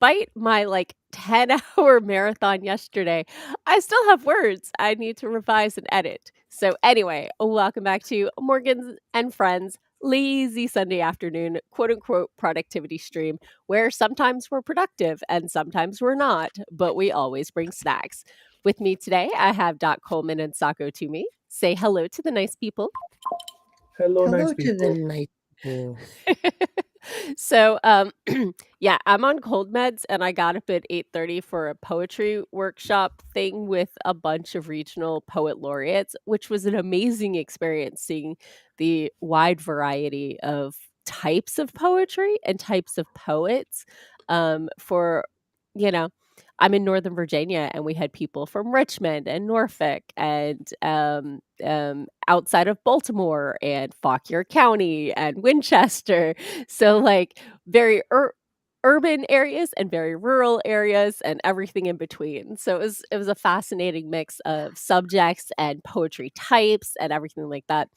despite my like 10-hour marathon yesterday, I still have words I need to revise and edit. So, anyway, welcome back to Morgan's and Friends lazy Sunday afternoon, quote unquote, productivity stream, where sometimes we're productive and sometimes we're not, but we always bring snacks. With me today, I have Doc Coleman and Sako Toomey. Say hello to the nice people. Hello, nice Hello to the people. nice people. So, yeah, I'm on cold meds and I got up at 8:30 for a poetry workshop thing with a bunch of regional poet laureates, which was an amazing experience seeing the wide variety of types of poetry and types of poets. For, you know, I'm in Northern Virginia and we had people from Richmond and Norfolk and outside of Baltimore and Fauquier County and Winchester. So, like, very urban areas and very rural areas and everything in between. So it was a fascinating mix of subjects and poetry types and everything like that.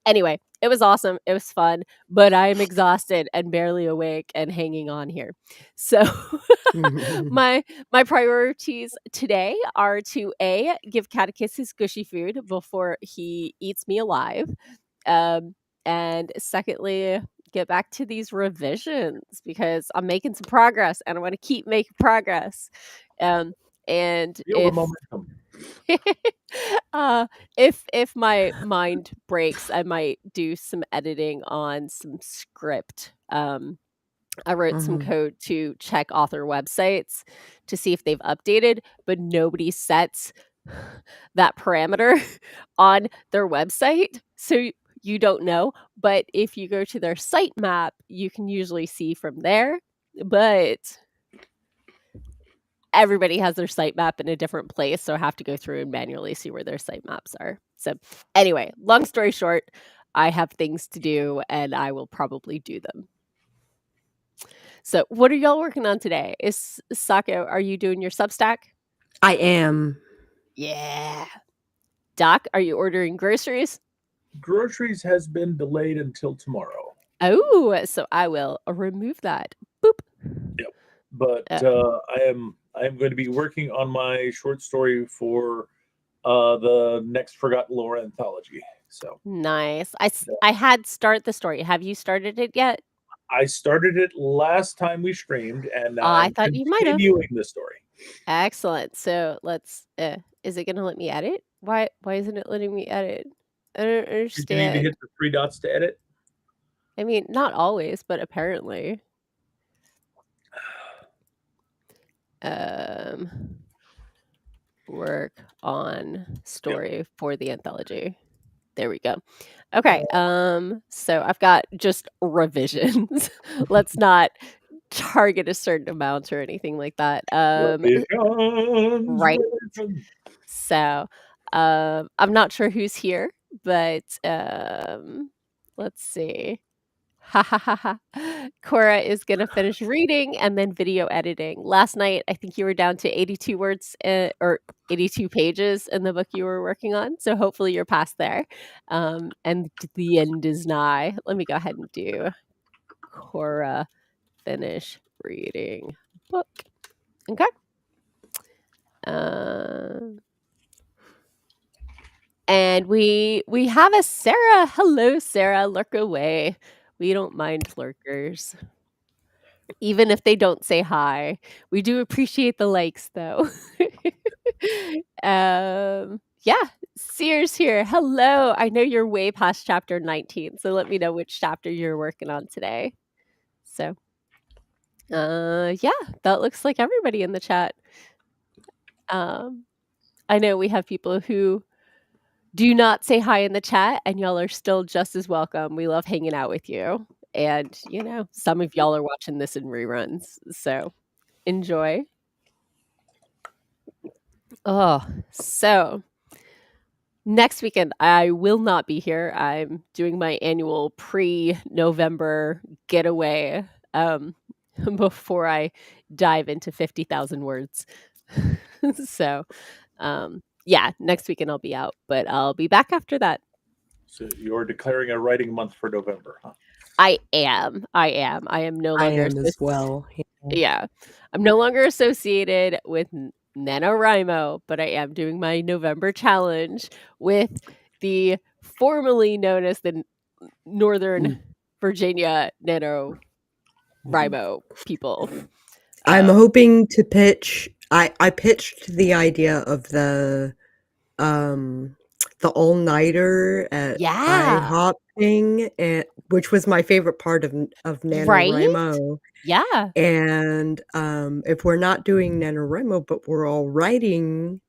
Anyway, it was awesome. It was fun, but I'm exhausted and barely awake and hanging on here. So my priorities today are to give Catechus his gushy food before he eats me alive. And secondly, get back to these revisions because I'm making some progress and I want to keep making progress. And Feel the momentum. if my mind breaks, I might do some editing on some script. I wrote some code to check author websites to see if they've updated, but nobody sets that parameter on their website. So you don't know. But if you go to their sitemap, you can usually see from there. But everybody has their sitemap in a different place. So I have to go through and manually see where their sitemaps are. So anyway, long story short, I have things to do and I will probably do them. So what are y'all working on today? Sako, are you doing your Substack? I am. Yeah. Doc, are you ordering groceries? Groceries has been delayed until tomorrow. Oh, so I will remove that. Boop. Yep. But I am going to be working on my short story for the next Forgotten Lore anthology. So nice. I had start the story. Have you started it yet? I started it last time we streamed, and now I I'm thought you might have. continuing the story. Excellent. So let's. Is it going to let me edit? Why isn't it letting me edit? I don't understand. You need to hit the 3 dots to edit. I mean, not always, but apparently. Work on story for the anthology. There we go. Okay. So I've got just revisions. Let's not target a certain amount or anything like that. Right. So I'm not sure who's here, but let's see. Ha ha ha ha. Cora is going to finish reading and then video editing. Last night, I think you were down to 82 words or 82 pages in the book you were working on. So hopefully you're past there. And the end is nigh. Let me go ahead and do Cora finish reading book. Okay. And we have a Sarah. Hello, Sarah. Lurk away. We don't mind lurkers. Even if they don't say hi. We do appreciate the likes, though. Yeah, Sears here. Hello. I know you're way past chapter 19, so let me know which chapter you're working on today. So, yeah, that looks like everybody in the chat. I know we have people who do not say hi in the chat, and y'all are still just as welcome. We love hanging out with you. And, some of y'all are watching this in reruns, so enjoy. Oh, so next weekend, I will not be here. I'm doing my annual pre-November getaway before I dive into 50,000 words. So, yeah, next weekend I'll be out, but I'll be back after that. So you're declaring a writing month for November, huh? I am no longer. I am as well. Yeah. I'm no longer associated with NaNoWriMo, but I am doing my November challenge with the formerly known as the Northern Virginia NaNoWriMo people. I'm hoping to pitch. I pitched the idea of the all-nighter at Yeah. IHOP thing, which was my favorite part of Right? NaNoWriMo. Yeah. And if we're not doing NaNoWriMo, but we're all writing,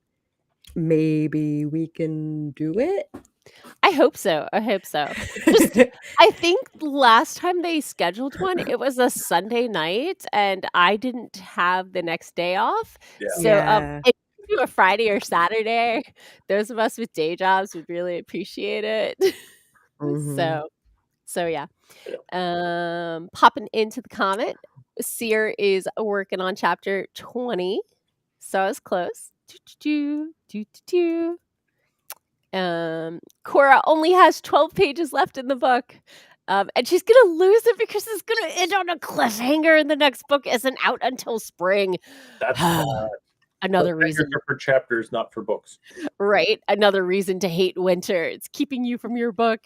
maybe we can do it. I hope so. I hope so. Just I think last time they scheduled one, it was a Sunday night, and I didn't have the next day off. Yeah. So, Yeah. if you could do a Friday or Saturday, those of us with day jobs would really appreciate it. Mhm. So yeah. Yeah. Popping into the comment, Seer is working on chapter 20, so I was close. Cora only has 12 pages left in the book. And she's gonna lose it because it's gonna end on a cliffhanger and the next book isn't out until spring. That's bad. Another Cliffhangers reason. are for chapters, not for books. Right? Another reason to hate winter. It's keeping you from your book.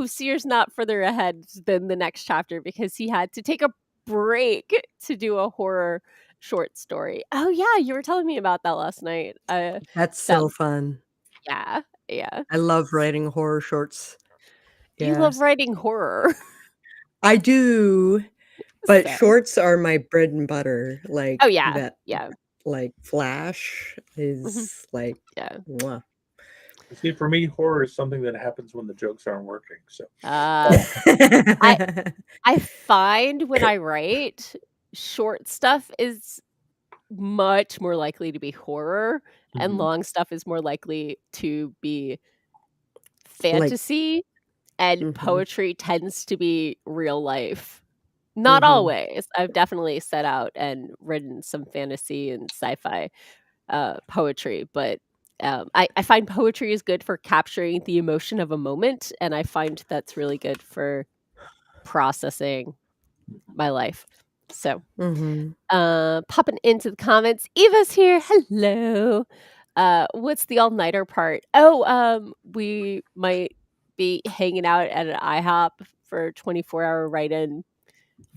Seer's not further ahead than the next chapter because he had to take a break to do a horror short story. Oh yeah, you were telling me about that last night. That's so fun. Yeah. I love writing horror shorts. You Yeah. love writing horror. I do, but So. shorts are my bread and butter. Like Oh yeah, that, yeah. like Flash is like, Yeah. mwah. See, for me, horror is something that happens when the jokes aren't working. So I find when I write, short stuff is much more likely to be horror, and long stuff is more likely to be fantasy, and poetry tends to be real life. Not always. I've definitely set out and written some fantasy and sci-fi poetry, but I find poetry is good for capturing the emotion of a moment, and I find that's really good for processing my life. So, popping into the comments, Eva's here. Hello. What's the all-nighter part? We might be hanging out at an IHOP for a 24-hour write-in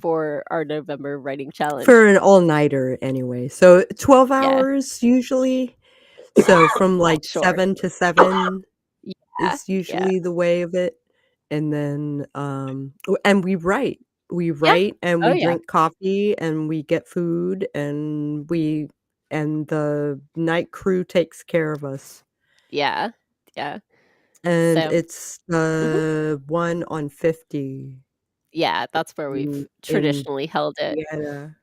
for our November writing challenge. For an all-nighter anyway. So 12 hours usually. So from like Sure. 7 to 7 Yeah, is usually the way of it. And then and we write. We write and we drink coffee and we get food and the night crew takes care of us. Yeah. Yeah. And So it's the one on 50 yeah, that's where we've in traditionally held it Indiana.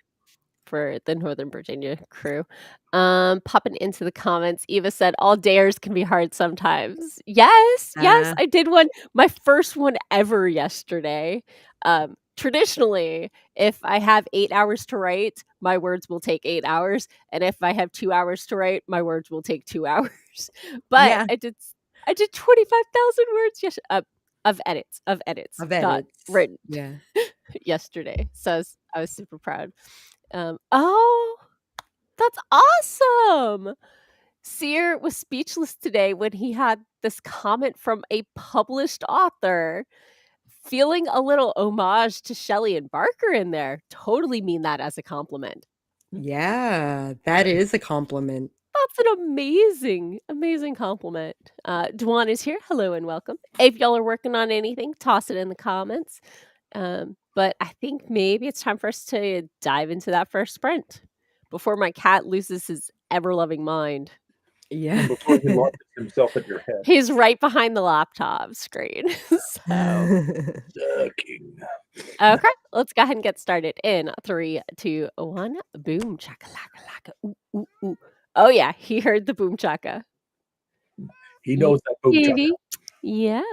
for the Northern Virginia crew. Popping into the comments, Eva said, "All dares can be hard sometimes." Yes, I did one. My first one ever yesterday. Traditionally, if I have 8 hours to write, my words will take 8 hours, and if I have 2 hours to write, my words will take 2 hours. But Yeah. I did 25,000 words of edits, not written. Yeah. Yesterday. So I was super proud. Oh, that's awesome. Seer was speechless today when he had this comment from a published author, feeling a little homage to Shelley and Barker in there. Totally mean that as a compliment. Yeah, that is a compliment. That's an amazing compliment. Dwan is here. Hello and welcome. If y'all are working on anything, toss it in the comments. But I think maybe it's time for us to dive into that first sprint before my cat loses his ever-loving mind. Yeah. Before he launches himself at your head. He's right behind the laptop screen. So Sucking. okay, let's go ahead and get started in 3, 2, 1. Boom chakalaka laka. Ooh, ooh, ooh. Oh yeah, he heard the boom chaka. He knows that boom chaka. Yeah.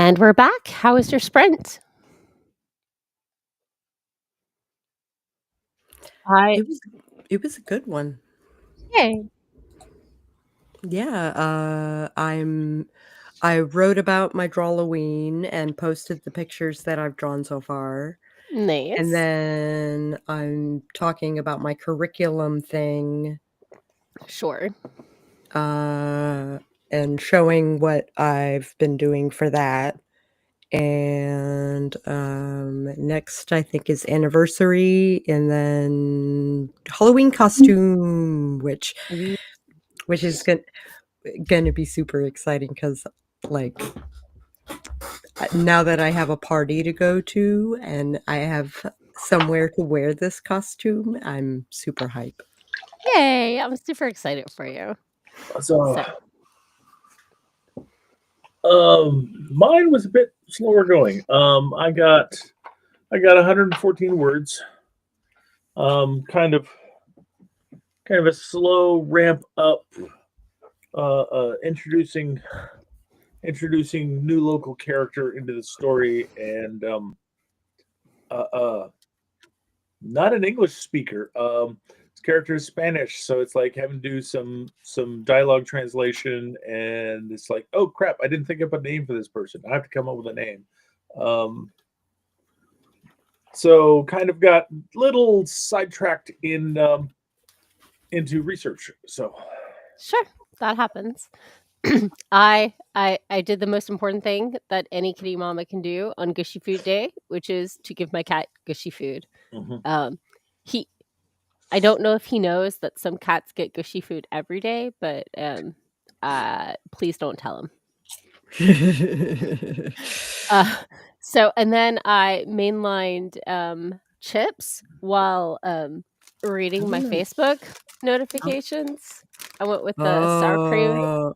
And we're back. How was your sprint? It was a good one. Yay. Yeah, I wrote about my Drawloween and posted the pictures that I've drawn so far. Nice. And then I'm talking about my curriculum thing. Sure. And showing what I've been doing for that. And next I think is anniversary, and then Halloween costume, which is gonna be super exciting because like now that I have a party to go to and I have somewhere to wear this costume, I'm super hype. Yay! I'm super excited for you. Mine was a bit slower going. I got 114 words. Kind of a slow ramp up. Introducing new local character into the story, and not an English speaker. This character is Spanish, so it's like having to do some dialogue translation, and it's like, oh crap, I didn't think up a name for this person. I have to come up with a name. So kind of got little sidetracked into research. So sure, that happens. I did the most important thing that any kitty mama can do on Gushy Food Day, which is to give my cat Gushy food. Mm-hmm. I don't know if he knows that some cats get Gushy food every day, but please don't tell him. So, and then I mainlined chips while reading my Facebook notifications. I went with the sour cream.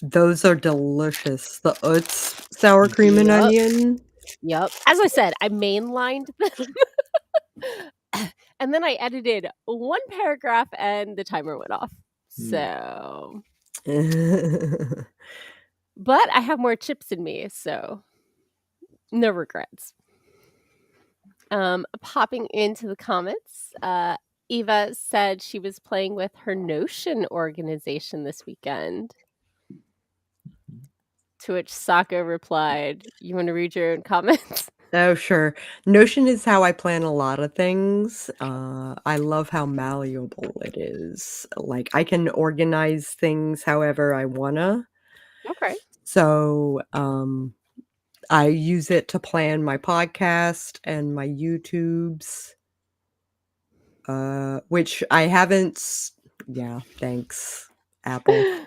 Those are delicious. The Utz sour cream and onion. Yep. As I said, I mainlined them. And then I edited one paragraph and the timer went off. So. But I have more chips in me, so no regrets. Popping into the comments, Eva said she was playing with her Notion organization this weekend. To which Sako replied, "You want to read your own comments?" Oh, sure. Notion is how I plan a lot of things. I love how malleable it is. Like, I can organize things however I wanna. Okay. So, I use it to plan my podcast and my YouTubes. Which I haven't. Yeah, thanks, Apple.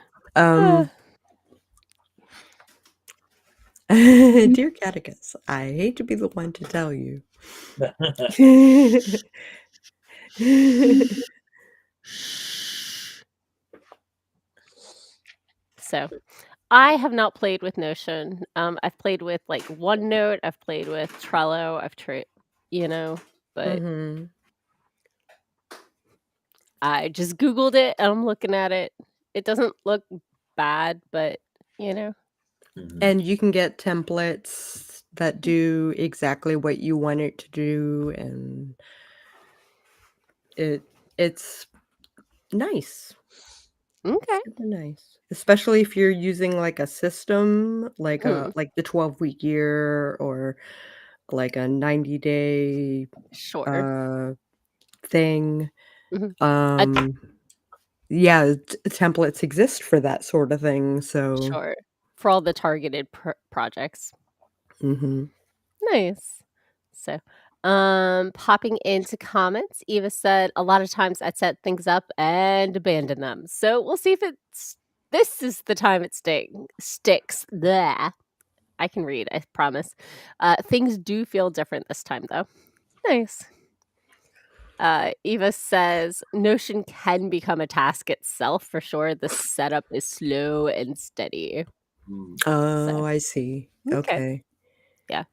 Dear Catechus, I hate to be the one to tell you. So, I have not played with Notion. I've played with like OneNote. I've played with Trello. I've tried, but I just Googled it and I'm looking at it. It doesn't look bad, but And you can get templates that do exactly what you want it to do, and it's nice. Okay. Super nice. Especially if you're using like a system, like like the 12-week year or like a 90-day thing. Yeah, templates exist for that sort of thing. So sure, for all the targeted projects. Nice. So, popping into comments, Eva said, "A lot of times I'd set things up and abandon them. So we'll see if this is the time it sticks. There, I can read, I promise. Things do feel different this time, though. Nice." Eva says, "Notion can become a task itself for sure. The setup is slow and steady." Oh, I see. Okay. Yeah.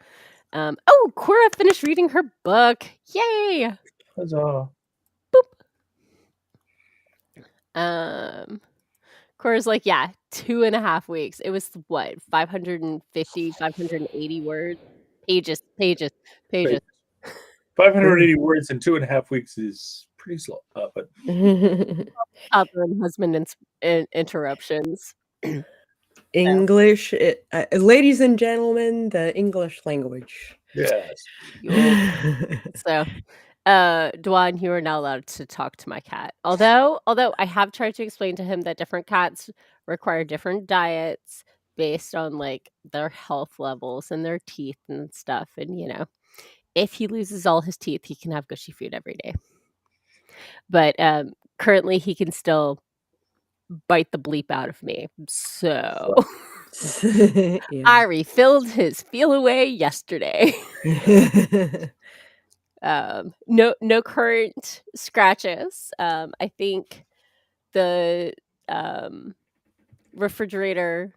Oh, Cora finished reading her book. Yay! Huzzah. Boop. Cora's like, yeah, 2.5 weeks. It was what, 550, 580 words? Pages. 580 words in 2.5 weeks is pretty slow. But Toddler and husband interruptions. English, ladies and gentlemen, the English language. yes. So, Dwan, you are not allowed to talk to my cat. Although I have tried to explain to him that different cats require different diets based on like their health levels and their teeth and stuff. And if he loses all his teeth, he can have gushy food every day. But currently, he can still bite the bleep out of me. So I refilled his feel away yesterday. No current scratches. I think the refrigerator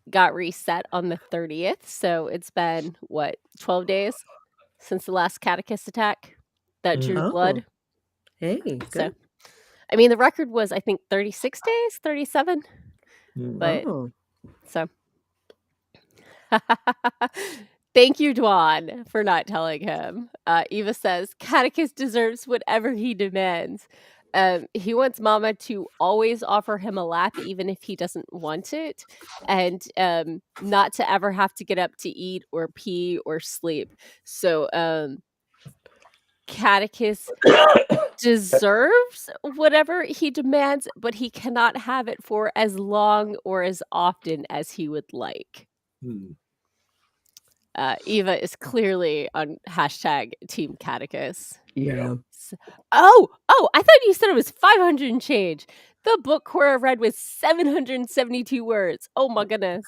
got reset on the 30th, so it's been 12 days since the last catechist attack that drew blood. Hey, good. So, I mean, the record was, I think, 36 days, 37. But so thank you, Dwan, for not telling him. Eva says catechist deserves whatever he demands. He wants Mama to always offer him a lap, even if he doesn't want it, and not to ever have to get up to eat or pee or sleep. So, catechist deserves whatever he demands, but he cannot have it for as long or as often as he would like. Eva is clearly on hashtag Team Catechist. Yeah. Oh, I thought you said it was 500 and change. The book Cora read was 772 words. Oh my goodness.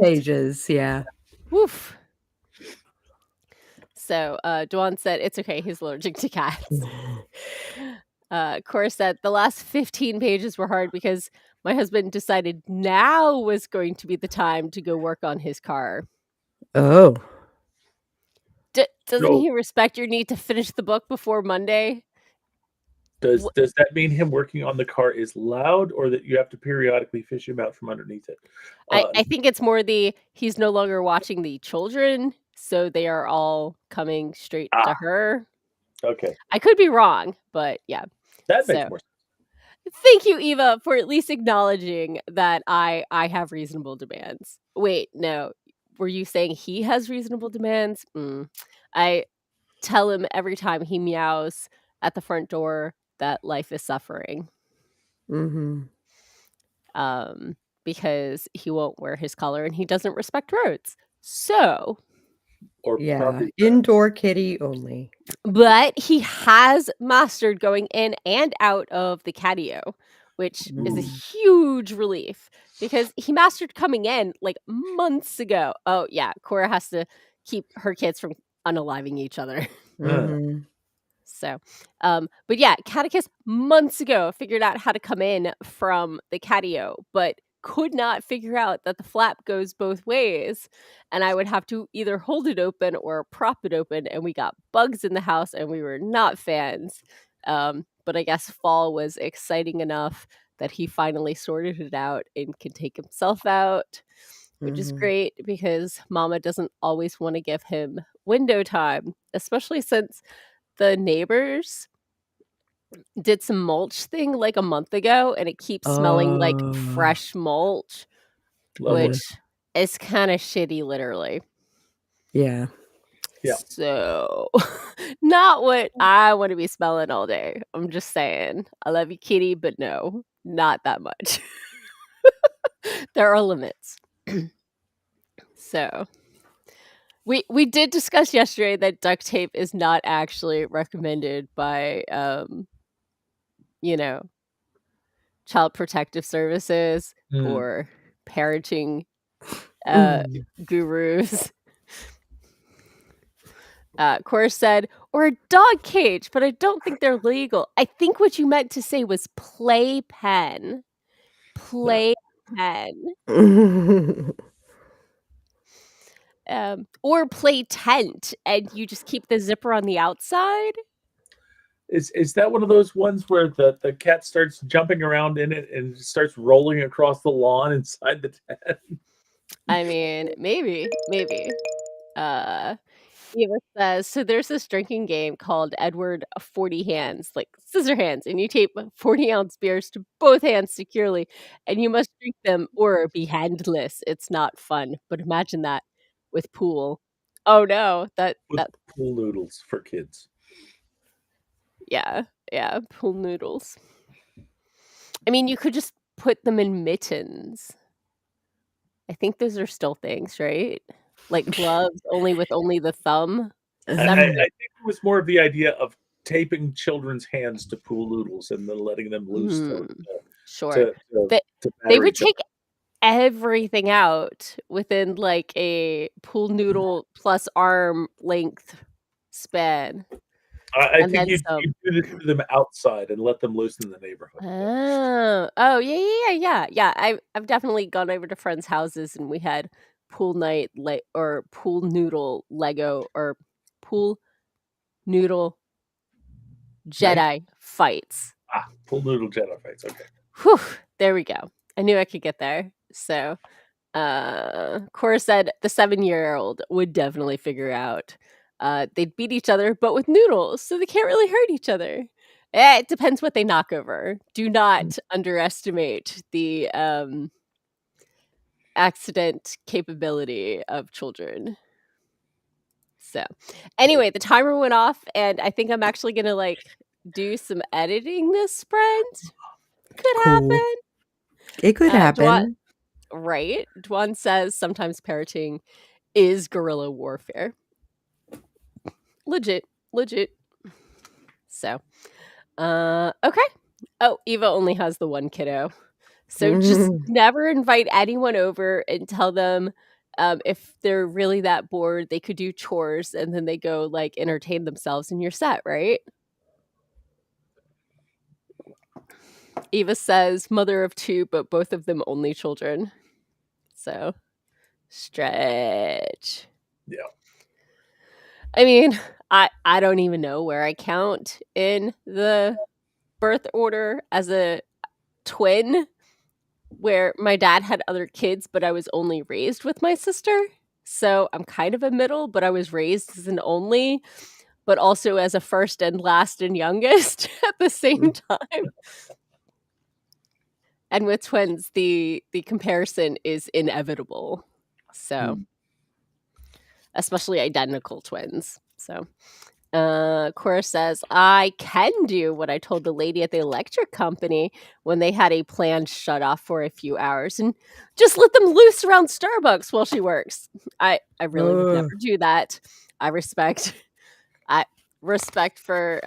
Pages, yeah. Woof. So Dwan said, it's okay, he's allergic to cats. Cora said, the last 15 pages were hard because my husband decided now was going to be the time to go work on his car. Oh. Doesn't he respect your need to finish the book before Monday? Does that mean him working on the car is loud, or that you have to periodically fish him out from underneath it? I think it's more he's no longer watching the children, so they are all coming straight to her. Okay. I could be wrong, but yeah. That makes more sense. Thank you, Eva, for at least acknowledging that I have reasonable demands. Wait, no. Were you saying he has reasonable demands? I tell him every time he meows at the front door that life is suffering. Because he won't wear his collar and he doesn't respect roads. So, indoor kitty only. But he has mastered going in and out of the catio, which is a huge relief because he mastered coming in like months ago. Oh yeah, Cora has to keep her kids from unaliving each other. So, but yeah, catechist months ago figured out how to come in from the catio, but could not figure out that the flap goes both ways, and I would have to either hold it open or prop it open, and we got bugs in the house and we were not fans. But I guess fall was exciting enough that he finally sorted it out and can take himself out, which is great because Mama doesn't always want to give him window time, especially since the neighbors did some mulch thing like a month ago, and it keeps smelling like fresh mulch. Lovely. Which is kind of shitty, literally. Yeah. So, not what I want to be smelling all day. I'm just saying. I love you, kitty, but no, not that much. There are limits. So, we did discuss yesterday that duct tape is not actually recommended by Child Protective Services or parenting gurus. Cora said, or a dog cage, but I don't think they're legal. I think what you meant to say was playpen. Playpen. Or play tent, and you just keep the zipper on the outside. Is that one of those ones where the cat starts jumping around in it and starts rolling across the lawn inside the tent? I mean, maybe. Uh, Eva says, so there's this drinking game called Edward 40 Hands, like scissor hands, and you tape 40-ounce beers to both hands securely, and you must drink them or be handless. It's not fun, but imagine that with pool. Oh no, With that pool noodles for kids. yeah, yeah, pool noodles. I mean, you could just put them in mittens. I think those are still things, right? Like gloves, only the thumb I separate. think it was more of the idea of taping children's hands to pool noodles and then letting them loose Hmm, sure. to to They to they batter would each other. take everything out within, like, a pool noodle plus arm length span, I and think then you'd some. do this to them outside and let them loose in the neighborhood, but Oh. Oh, yeah. I've definitely gone over to friends' houses, and we had pool night, like, or pool noodle Lego or pool noodle night? Jedi fights. Pool noodle Jedi fights, okay. Whew, there we go. I knew I could get there. So, Cora said the 7-year-old would definitely figure out. They'd beat each other, but with noodles, so they can't really hurt each other. It depends what they knock over. Do Mm. not underestimate the accident capability of children. So, anyway, the timer went off, and I think I'm actually gonna like do some editing this sprint. Could Cool. happen. It could Dwan, happen. right? Dwan says sometimes parroting is guerrilla warfare. Legit, legit. So, okay. Oh, Eva only has the one kiddo. So just never invite anyone over and tell them if they're really that bored, they could do chores and then they go like entertain themselves and you're set, right? Eva says mother of two, but both of them only children. So stretch. Yeah. I mean, I don't even know where I count in the birth order as a twin, where my dad had other kids, but I was only raised with my sister. So I'm kind of a middle, but I was raised as an only, but also as a first and last and youngest at the same time. And with twins, the comparison is inevitable. So, especially identical twins. So, Cora says, I can do what I told the lady at the electric company when they had a planned shut off for a few hours and just let them loose around Starbucks while she works. I really would never do that. I respect I respect for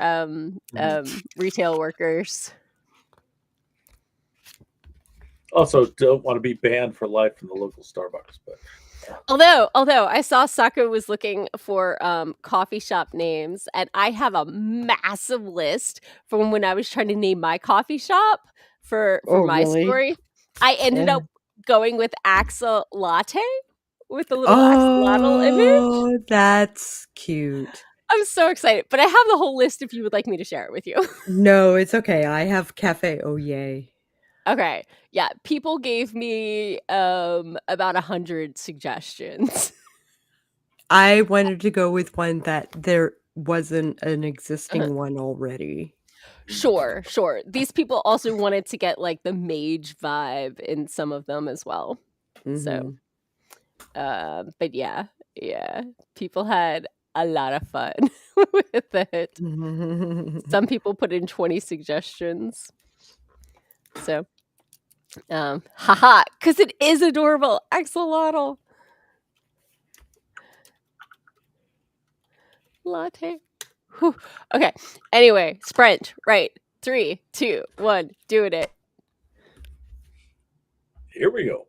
retail workers. Also, don't want to be banned for life from the local Starbucks, but Although I saw Sako was looking for coffee shop names, and I have a massive list from when I was trying to name my coffee shop for Oh, my really? story. I ended Yeah. up going with Axa Latte with the little axolotl image. Oh, that's cute. I'm so excited, but I have the whole list if you would like me to share it with you. No, it's okay. I have Cafe Oh Yay. Okay. Yeah, people gave me about 100 suggestions. I wanted to go with one that there wasn't an Uh-huh. existing one already. Sure. These people also wanted to get like the mage vibe in some of them as well. So, Mhm. but yeah, people had a lot of fun with it. Some people put in 20 suggestions. So, haha, because it is adorable. Axolotl latte. Whew. Okay. Anyway, sprint. Right. 3, 2, 1. Doing it. here we go.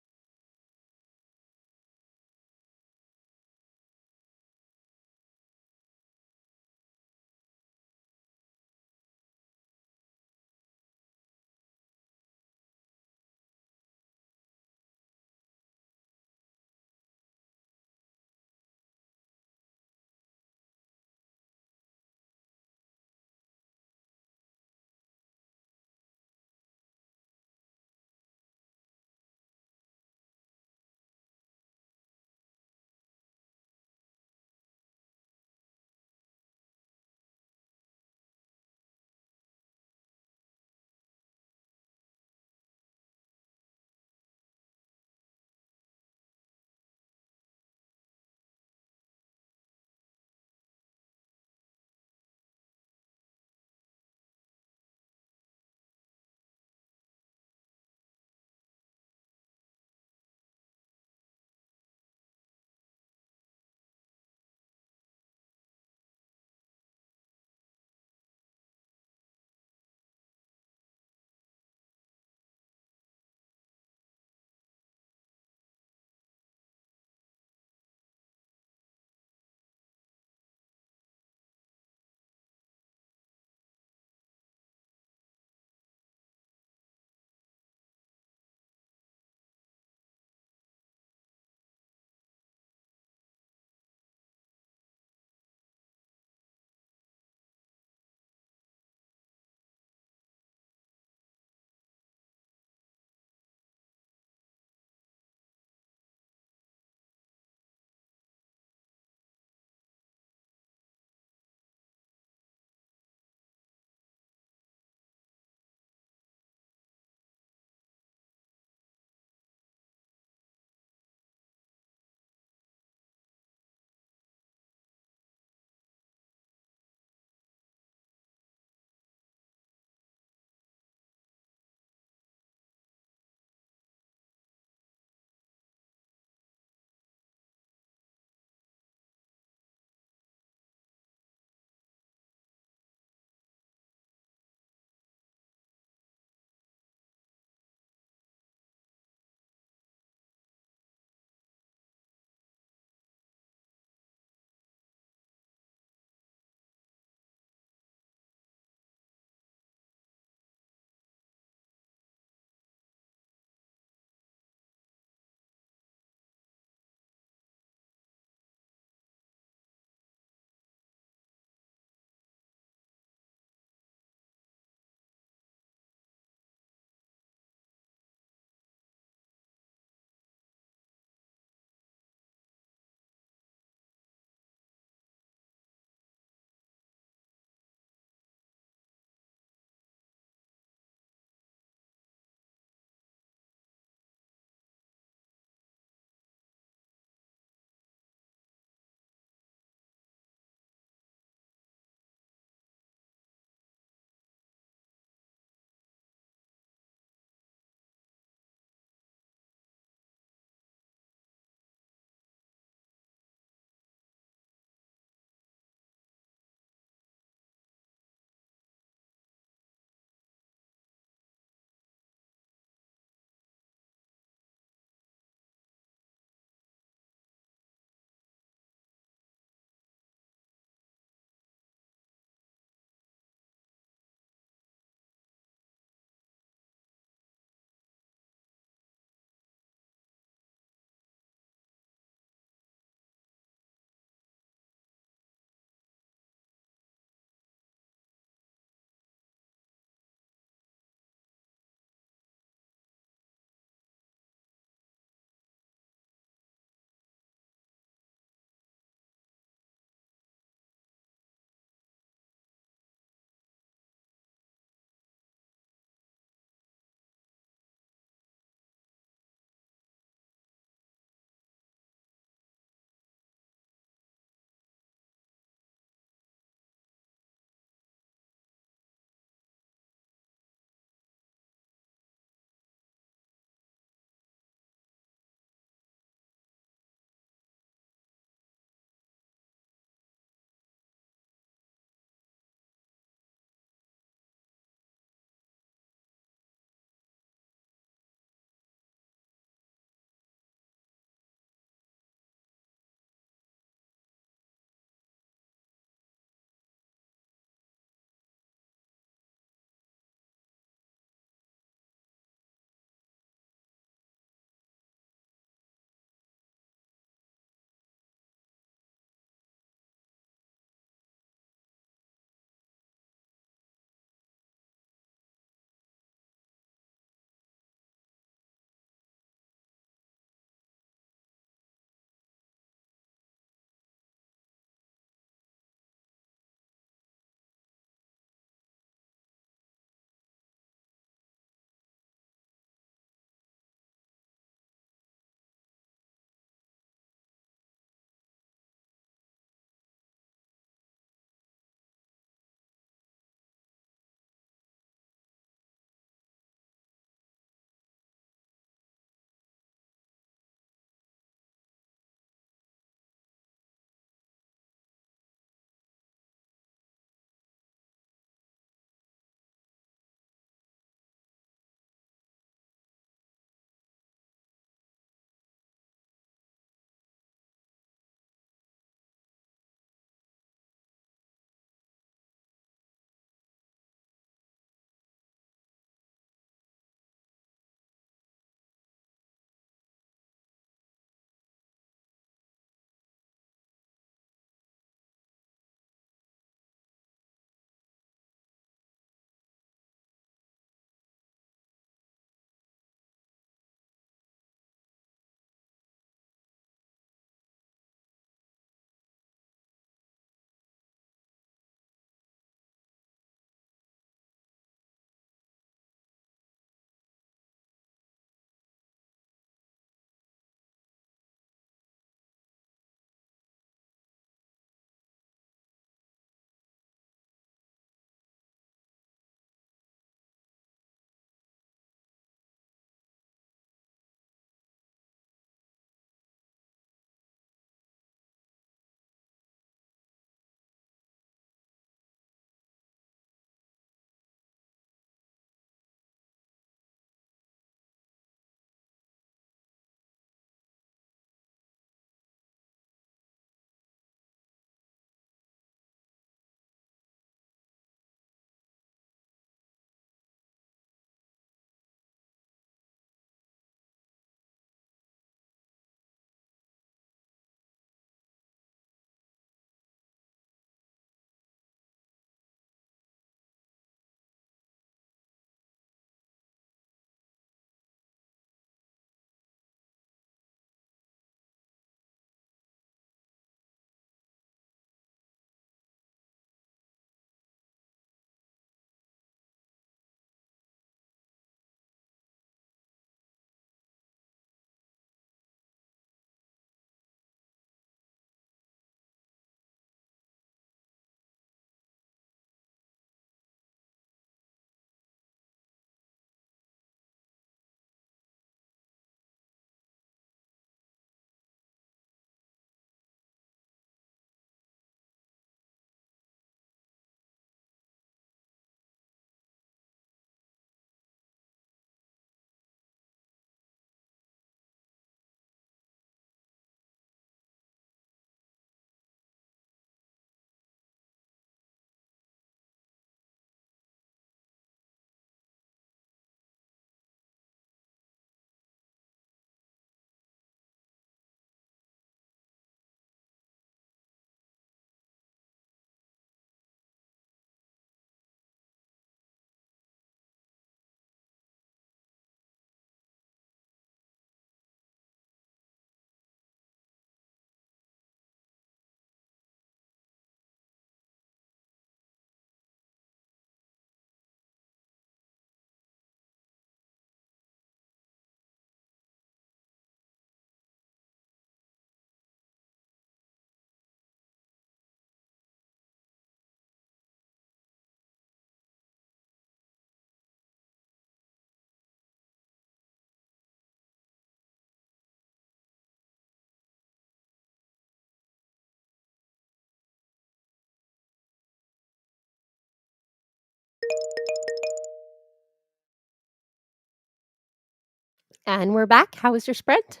And we're back. How was your sprint?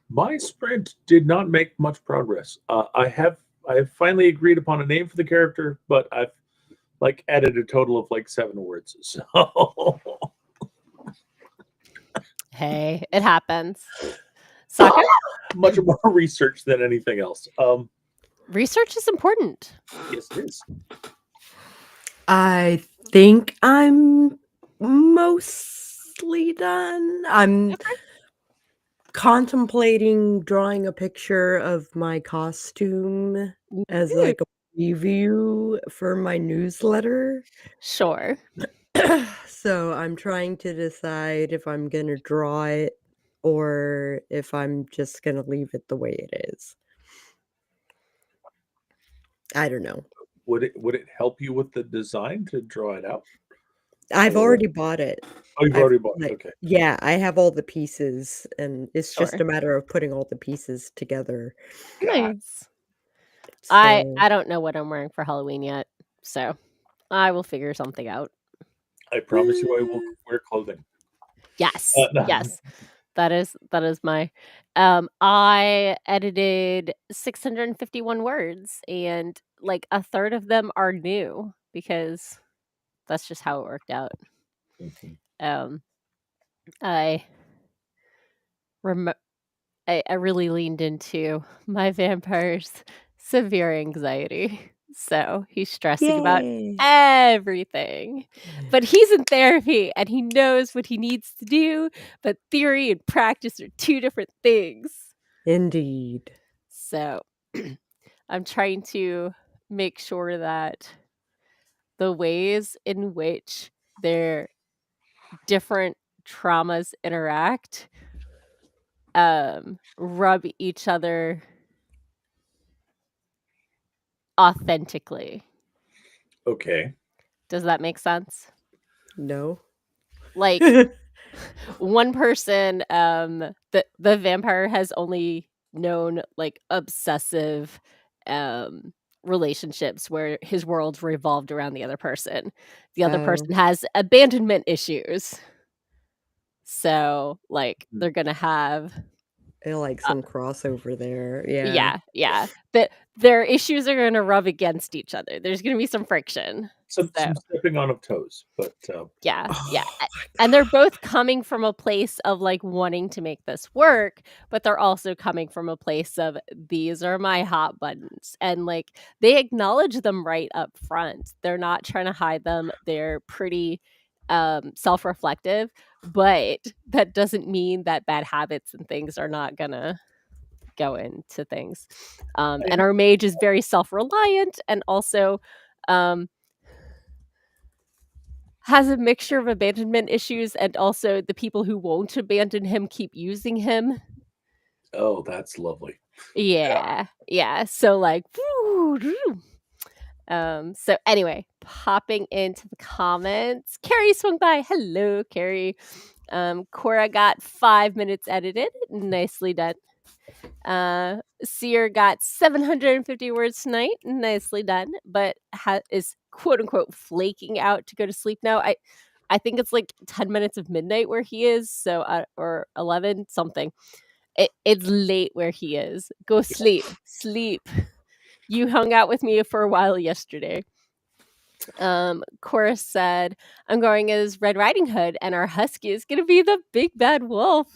My sprint did not make much progress. I have finally agreed upon a name for the character, but I've like added a total of like 7 words. So Hey, it happens. Soccer? much more research than anything else. Research is important. Yes, it is. I think I'm mostly done. I'm contemplating drawing a picture of my costume as like a preview for my newsletter. Sure. So I'm trying to decide if I'm gonna draw it or if I'm just gonna leave it the way it is. I don't know. Would it help you with the design to draw it out? I've already bought it. Oh, you've already bought it. Okay. Yeah, I have all the pieces, and it's just Sure. a matter of putting all the pieces together. Nice. So I don't know what I'm wearing for Halloween yet, so I will figure something out. I promise you I will wear clothing. Yes. No. Yes. That is my I edited 651 words, and like a third of them are new because that's just how it worked out. I really leaned into my vampire's severe anxiety. So he's stressing about Yay. everything. But he's in therapy and he knows what he needs to do, but theory and practice are two different things. Indeed. So I'm trying to make sure that the ways in which their different traumas interact rub each other authentically. Okay. Does that make sense? No. Like one person, the vampire has only known like obsessive relationships where his world's revolved around the other person. The other person has abandonment issues. So like they're gonna have like some crossover there. Yeah. Yeah. But their issues are gonna rub against each other. There's gonna be some friction. Some stepping on of toes, but yeah. And they're both coming from a place of like wanting to make this work, but they're also coming from a place of these are my hot buttons, and like they acknowledge them right up front. They're not trying to hide them. They're pretty self-reflective, but that doesn't mean that bad habits and things are not gonna go into things. And our mage is very self-reliant and also has a mixture of abandonment issues, and also the people who won't abandon him keep using him. Oh, that's lovely. Yeah. So like so anyway, popping into the comments. Carrie swung by. Hello, Carrie. Cora got 5 minutes edited. Nicely done. Seer got 750 words tonight. Nicely done. But is quote unquote flaking out to go to sleep now. I think it's like 10 minutes of midnight where he is. So or 11 something. It's late where he is. Go sleep. You hung out with me for a while yesterday. Cora said, I'm going as Red Riding Hood, and our husky is going to be the big bad wolf.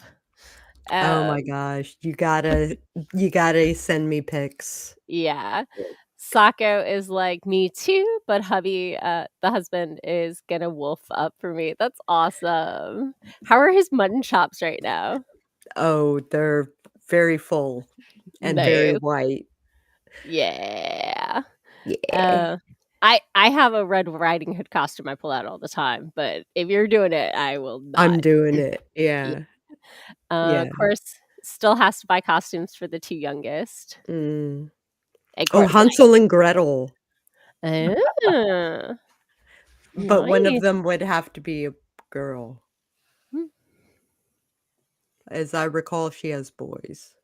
Oh my gosh. You gotta send me pics. Yeah. Sako is like, me too, but hubby, the husband, is gonna wolf up for me. That's awesome. How are his mutton chops right now? Oh, they're very full and very white. Yeah. Yeah. I have a Red Riding Hood costume I pull out all the time, but if you're doing it, I will not. I'm doing it. Yeah. Of course, still has to buy costumes for the two youngest. Oh, Hansel and Gretel. But one of them would have to be a girl. As I recall, she has boys.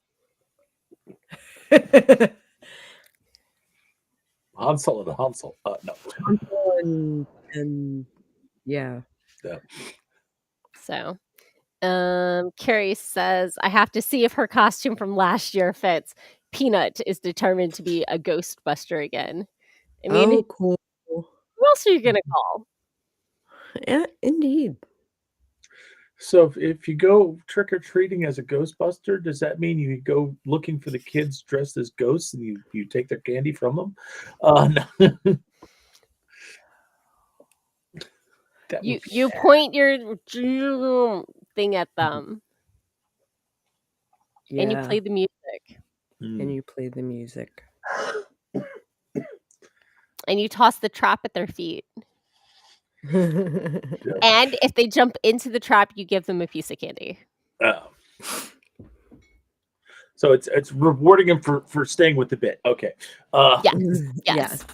Hansel and Hansel. No. Hansel and And yeah. Yeah. So, Carrie says, I have to see if her costume from last year fits. Peanut is determined to be a Ghostbuster again. I mean, Oh, cool. who else are you going to call? Yeah, indeed. So if you go trick or treating as a Ghostbuster, does that mean you go looking for the kids dressed as ghosts and you take their candy from them? No. You point your thing at them. Yeah. And you play the music. And you play the music. And you toss the trap at their feet. Yeah. And if they jump into the trap, you give them a piece of candy. So it's rewarding them for staying with the bit. Okay. Yes.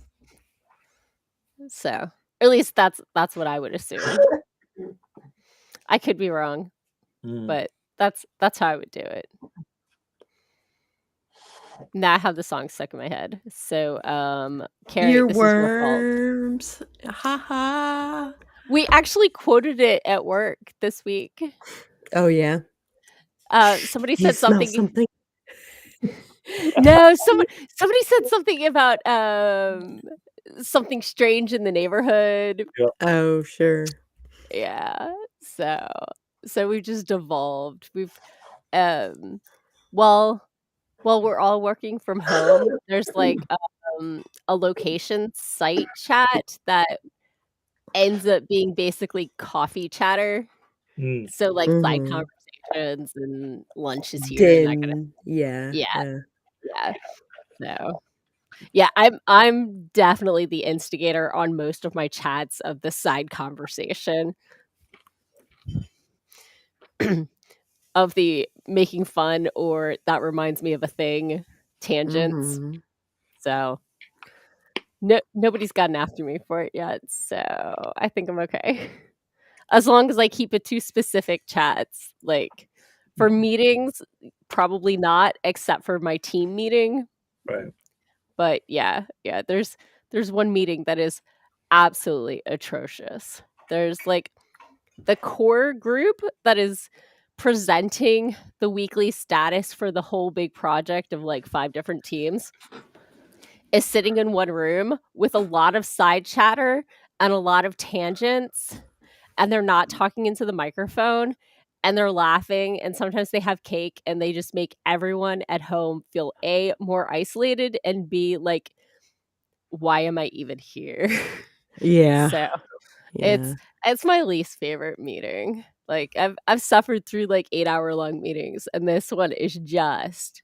So, or at least that's what I would assume. I could be wrong, but that's how I would do it. Now I have the song stuck in my head. So, Carrie, this is your fault. Ha. We actually quoted it at work this week. Oh yeah. Somebody said something. Something. No, somebody said something about something strange in the neighborhood. Yeah. Oh sure. Yeah. So we've just devolved. We've well, we're all working from home, there's like a location site chat that ends up being basically coffee chatter. So like side conversations and lunch is here and that kind of yeah. So yeah, I'm definitely the instigator on most of my chats of the side conversation. Of the making fun or that reminds me of a thing tangents. So nobody's gotten after me for it yet, so I think I'm okay. As long as I keep it to specific chats. Like for meetings, probably not, except for my team meeting. Right. But yeah, there's one meeting that is absolutely atrocious. There's like the core group that is presenting the weekly status for the whole big project of like 5 different teams is sitting in one room with a lot of side chatter and a lot of tangents, and they're not talking into the microphone, and they're laughing, and sometimes they have cake, and they just make everyone at home feel A, more isolated, and B, like, why am I even here? Yeah. So it's my least favorite meeting. Like I've suffered through like 8-hour-long meetings, and this one is just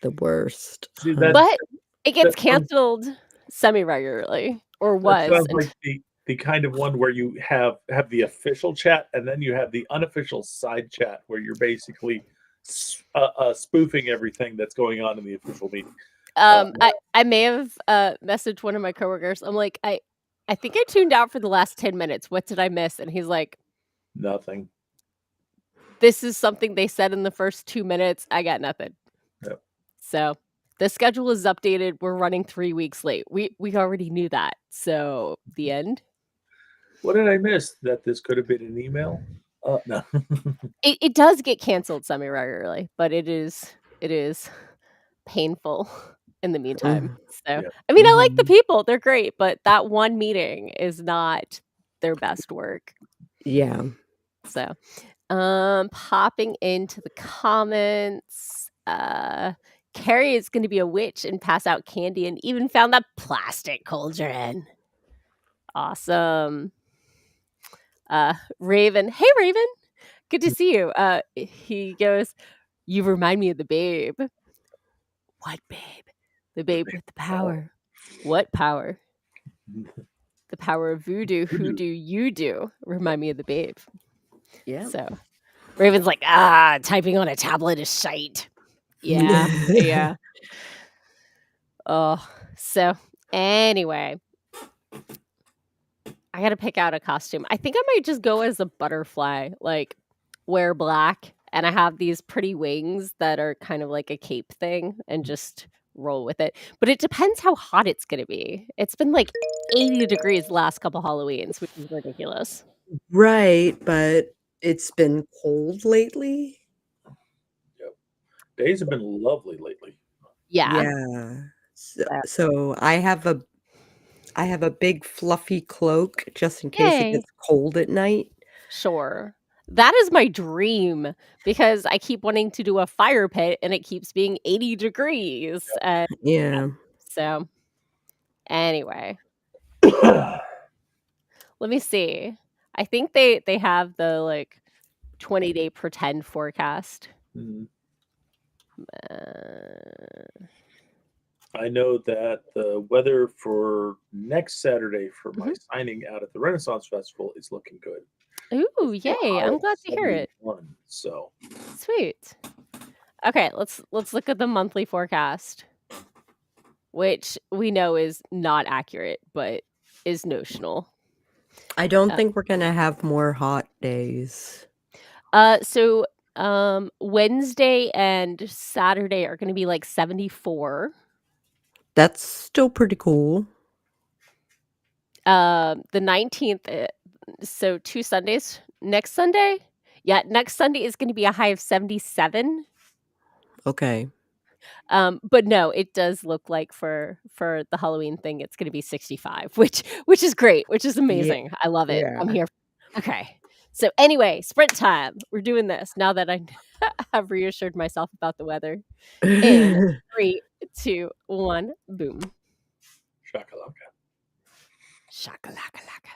the worst. But it gets canceled semi-regularly, or was. That sounds like the kind of one where you have the official chat and then you have the unofficial side chat where you're basically spoofing everything that's going on in the official meeting. I may have messaged one of my coworkers. I'm like, I think I tuned out for the last 10 minutes. What did I miss? And he's like, nothing. This is something they said in the first 2 minutes. I got nothing. Yep. So the schedule is updated. We're running 3 weeks late. We already knew that. So the end. What did I miss? That this could have been an email? No. It does get canceled semi-regularly, but it is painful in the meantime. So I mean, I like the people. They're great, but that one meeting is not their best work. Yeah. So popping into the comments, Carrie is going to be a witch and pass out candy and even found that plastic cauldron. Awesome. Raven. Hey, Raven. Good to see you. He goes, you remind me of the babe. What babe? The babe with the power. What power? The power of voodoo. Who do you do? Remind me of the babe. Yeah. So Raven's like, typing on a tablet is shite. Yeah. Yeah. Oh, so anyway, I gotta pick out a costume. I think I might just go as a butterfly, like wear black, and I have these pretty wings that are kind of like a cape thing, and just roll with it. But it depends how hot it's gonna be. It's been, like, 80 degrees the last couple Halloweens, which is ridiculous. Right, but it's been cold lately? Yep. Days have been lovely lately. Yeah. Yeah. So So so I have a big fluffy cloak just in case it yay. gets cold at night. Sure. That is my dream because I keep wanting to do a fire pit and it keeps being 80 degrees, and Yeah. so anyway, Yep. let me see. I think they have the, like, 20-day pretend forecast. Mhm. Uh, I know that the weather for next Saturday for my mhm. signing out at the Renaissance Festival is looking good. Ooh, It's a yay, high I'm of glad to hear it. 71, so Sweet. Okay, let's look at the monthly forecast, which we know is not accurate, but is notional. I don't Uh, think we're gonna have more hot days. so, Wednesday and Saturday are gonna be, like, 74. That's still pretty cool. The 19th, so 2 Sundays. Next Sunday? Yeah, next Sunday is gonna be a high of 77. Okay. But no, it does look like for the Halloween thing, it's gonna be 65, which is great, which is Yeah, amazing. I love it. yeah. I'm here. Okay. So anyway, sprint time. We're doing this now that I have reassured myself about the weather. In 3, 2, 1, boom. shakalaka. Shakalaka laka.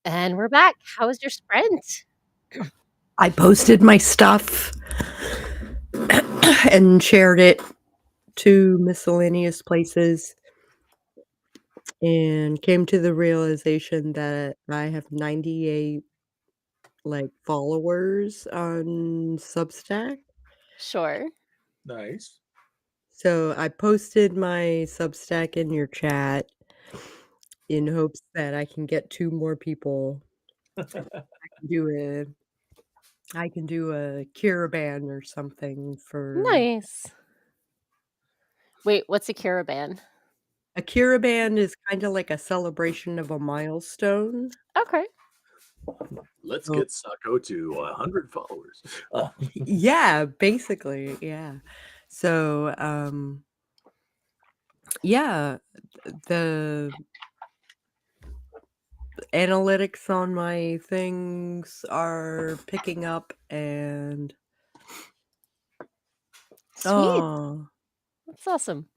And we're back. How was your sprint? I posted my stuff and shared it to miscellaneous places and came to the realization that I have 98 followers on Substack. Sure. Nice. So I posted my Substack in your chat in hopes that I can get 2 more people. I can do a Kiraban or something for Nice. Wait, what's a Kiraban? A Kiraban is kinda like a celebration of a milestone. Okay. Let's Oh. get Sako to 100 followers. Yeah, basically, yeah. So, yeah, the analytics on my things are picking up and Sweet. oh, That's awesome.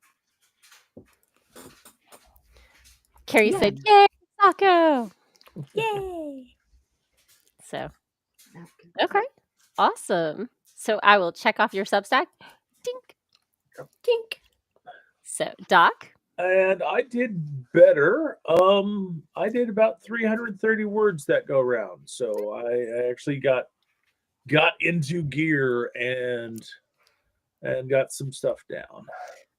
Carrie Yeah. said, "Yay, Sako!" Yay! So, okay. Awesome. So I will check off your Substack. Tink. Tink. So, Doc? And I did better. I did about 330 words that go round. So I actually got into gear and got some stuff down.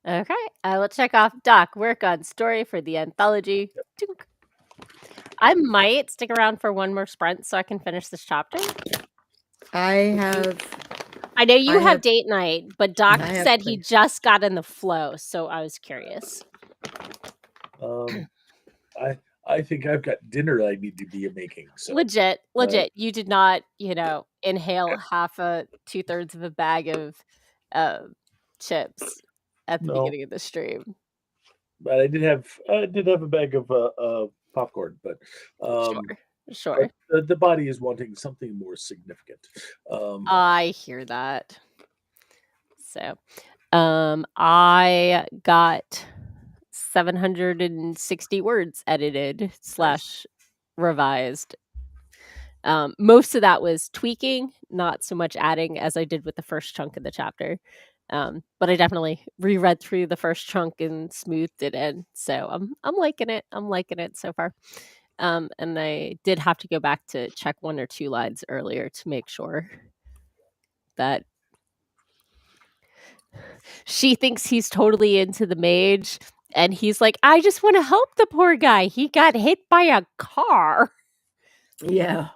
Okay. I will check off Doc. Work on story for the anthology. Tink. I might stick around for one more sprint so I can finish this chapter. I know you I have date night, but Doc I have said he things. just got in the flow, so I was curious. I think I've got dinner I need to be making. So Legit. You did not, inhale half 2/3 of a bag of chips at the No. beginning of the stream. But I did have a bag of popcorn, but Sure. but the body is wanting something more significant. I hear that. So, I got 760 words edited / revised. Most of that was tweaking, not so much adding as I did with the first chunk of the chapter. But I definitely reread through the first chunk and smoothed it in. So I'm liking it. I'm liking it so far. And I did have to go back to check 1 or 2 lines earlier to make sure that she thinks he's totally into the mage. And he's like, I just want to help the poor guy. He got hit by a car. Yeah.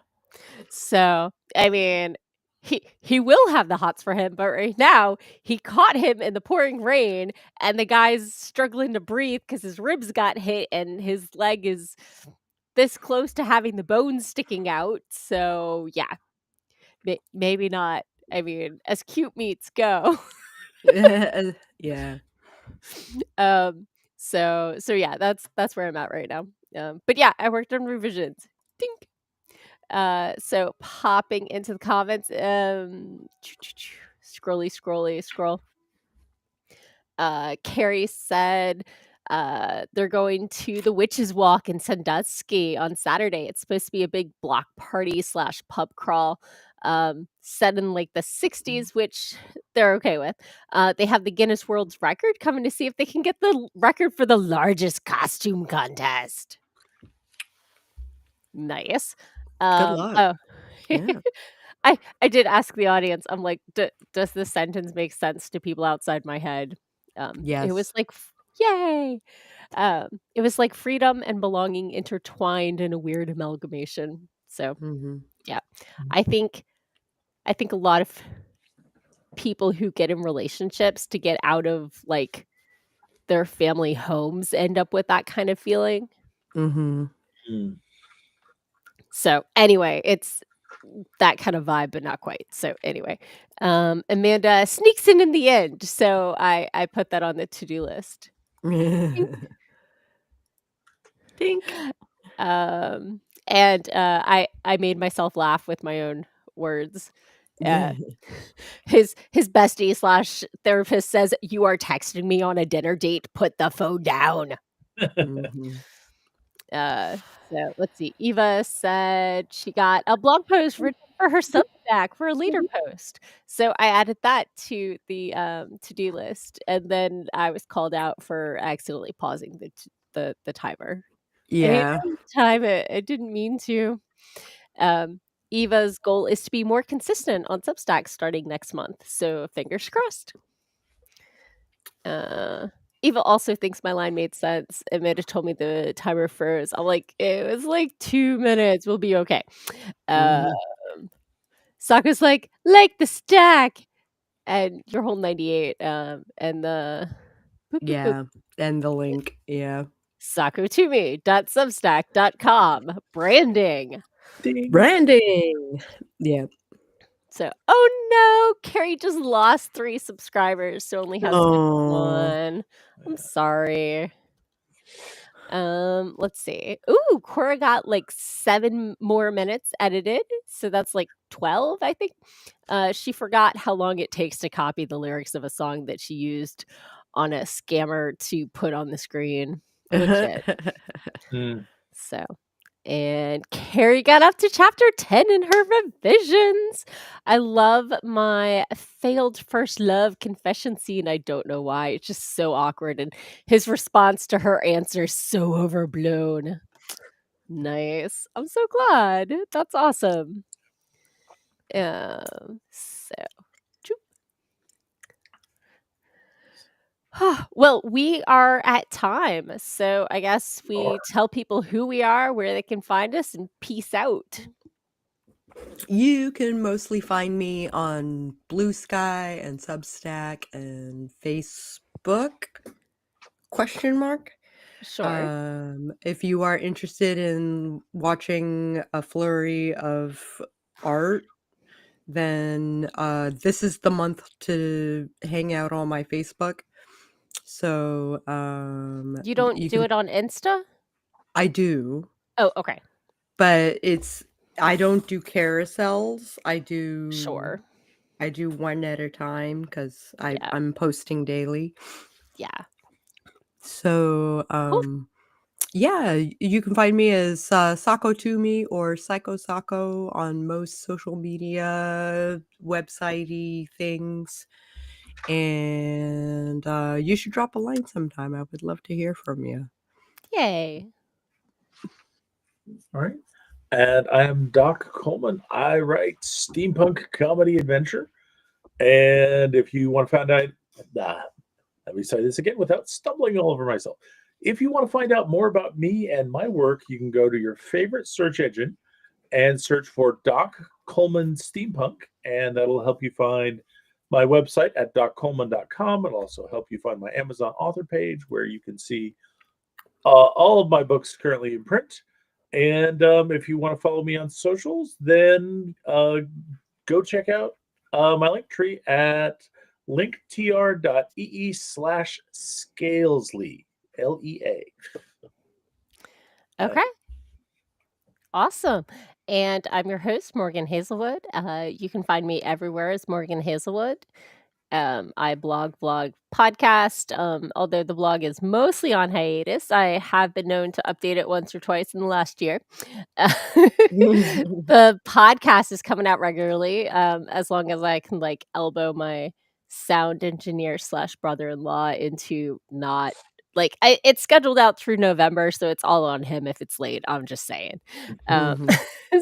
So, I mean, he will have the hots for him, but right now he caught him in the pouring rain and the guy's struggling to breathe because his ribs got hit and his leg is this close to having the bones sticking out. So, yeah, maybe not. I mean, as cute meats go. Yeah. So yeah, that's where I'm at right now. But yeah, I worked on revisions. Dink. So popping into the comments, scroll. Carrie said they're going to the Witches Walk in Sandusky on Saturday. It's supposed to be a big block party / pub crawl set in like the 60s, which they're okay with. They have the Guinness World's Record coming to see if they can get the record for the largest costume contest. Nice. Good luck. Oh. Yeah. I did ask the audience, I'm like, does this sentence make sense to people outside my head? It was Yes. like, yay! It was like freedom and belonging intertwined in a weird amalgamation. So, yeah, I think a lot of people who get in relationships to get out of like their family homes end up with that kind of feeling. So anyway, it's that kind of vibe, but not quite. So anyway, Amanda sneaks in the end. So I put that on the to-do list. Dink. And I made myself laugh with my own words. His bestie / therapist says, "You are texting me on a dinner date. Put the phone down." So let's see. Eva said she got a blog post written for her Substack for a later post. So I added that to the to-do list, and then I was called out for accidentally pausing the timer. Yeah. Time it. I didn't mean to. Eva's goal is to be more consistent on Substack starting next month. So fingers crossed. Eva also thinks my line made sense. Amanda told me the timer froze. I'm like, it was like 2 minutes. We'll be okay. Sokka's like the stack, and your whole 98. And the boop, boop, boop. Yeah, and the link. Yeah. SakuToMe.substack.com. Branding. Ding. Branding. Yeah. So, oh no, Carrie just lost 3 subscribers, so only has Oh. 1. I'm sorry. Let's see. Ooh, Cora got like 7 more minutes edited, so that's like 12, I think. She forgot how long it takes to copy the lyrics of a song that she used on a scammer to put on the screen. Legit. So, and Carrie got up to chapter 10 in her revisions. I love my failed first love confession scene. I don't know why. It's just so awkward. And his response to her answer is so overblown. Nice. I'm so glad. That's awesome. Well, we are at time, so I guess we tell people who we are, where they can find us, and peace out. You can mostly find me on Blue Sky and Substack and Facebook? ? Sure. If you are interested in watching a flurry of art, then this is the month to hang out on my Facebook. So you don't do it on Insta? I do. Oh, okay. But I don't do carousels. I do one at a time because I'm posting daily. Yeah. So Cool. yeah, you can find me as SakoToMe or Psycho Sako on most social media website-y things. And you should drop a line sometime. I would love to hear from you. Yay. All right. And I am Doc Coleman. I write steampunk comedy adventure. And if you want to find out, let me say this again without stumbling all over myself. If you want to find out more about me and my work, you can go to your favorite search engine and search for Doc Coleman Steampunk, and that'll help you find my website at doccoleman.com. It'll also help you find my Amazon author page where you can see all of my books currently in print. And if you want to follow me on socials, then go check out my link tree at linktr.ee/Scalesley, LEA. Okay. Awesome. And I'm your host, Morgan Hazelwood. You can find me everywhere as Morgan Hazelwood. I blog, podcast. Although the blog is mostly on hiatus, I have been known to update it once or twice in the last year. The podcast is coming out regularly, as long as I can elbow my sound engineer / brother-in-law into not it's scheduled out through November, so it's all on him if it's late. I'm just saying.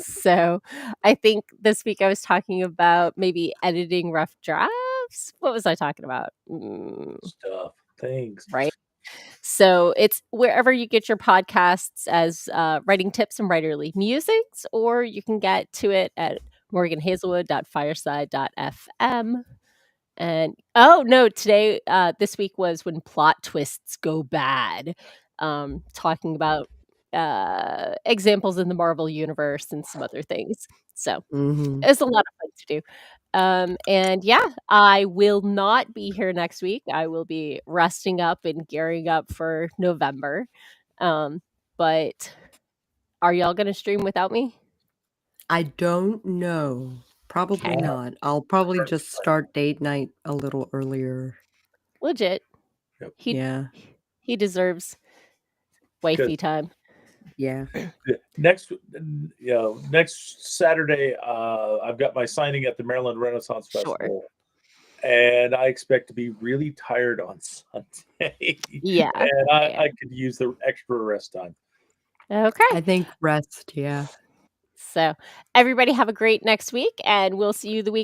So I think this week I was talking about maybe editing rough drafts. What was I talking about? Stuff, things. Right. So it's wherever you get your podcasts as writing tips and writerly musings, or you can get to it at morganhazelwood.fireside.fm. And today, this week was when plot twists go bad. Talking about examples in the Marvel universe and some other things. So it's a lot of fun to do. And yeah, I will not be here next week. I will be resting up and gearing up for November. But are y'all going to stream without me? I don't know. Probably not. I'll probably just start date night a little earlier. Legit. Yep. Yeah. He deserves wifey time. Yeah. Next Saturday, I've got my signing at the Maryland Renaissance Sure. Festival, and I expect to be really tired on Sunday. Yeah. And I could use the extra rest time. Okay. I think rest, yeah. So everybody have a great next week, and we'll see you the week